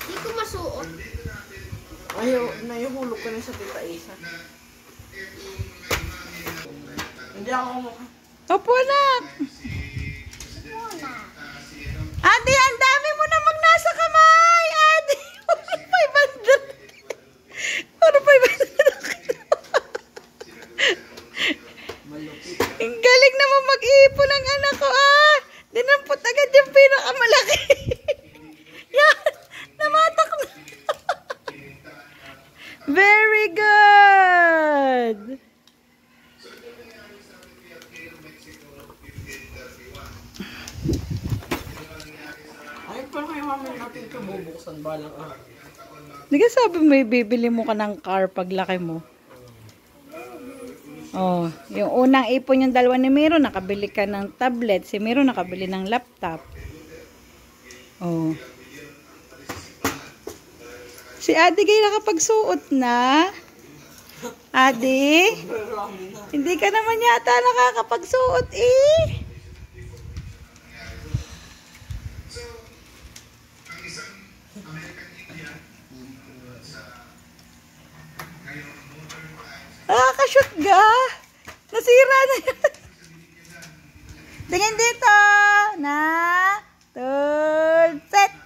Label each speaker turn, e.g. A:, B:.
A: Hindi ko masuot.
B: Ayaw, naihulog ko na sa Tita Isa. Hindi ako mukha.
C: Opo, anak. Ate, ang dami mo namang nasa kamay. Ate, 500. Puro 500. Ang galing naman mag-iipon ng anak ko, ah. Dinampot agad yung pinakamalaki. Yan, namatak na. Very good.
B: Ay, parang kayo mami natin ito bubuksan balang araw.
C: Di ka sabi may bibili mo ka ng car paglaki mo? Oh, yung unang ipon yung dalawa ni Miro, nakabili ka ng tablet. Si Miro nakabili ng laptop. Oh. Si Adi kayo nakapagsuot na. Adi? Hindi ka naman yata nakakapagsuot eh. Nakakashoot ka. Nasira na yan. Tingin dito. Na. Third set.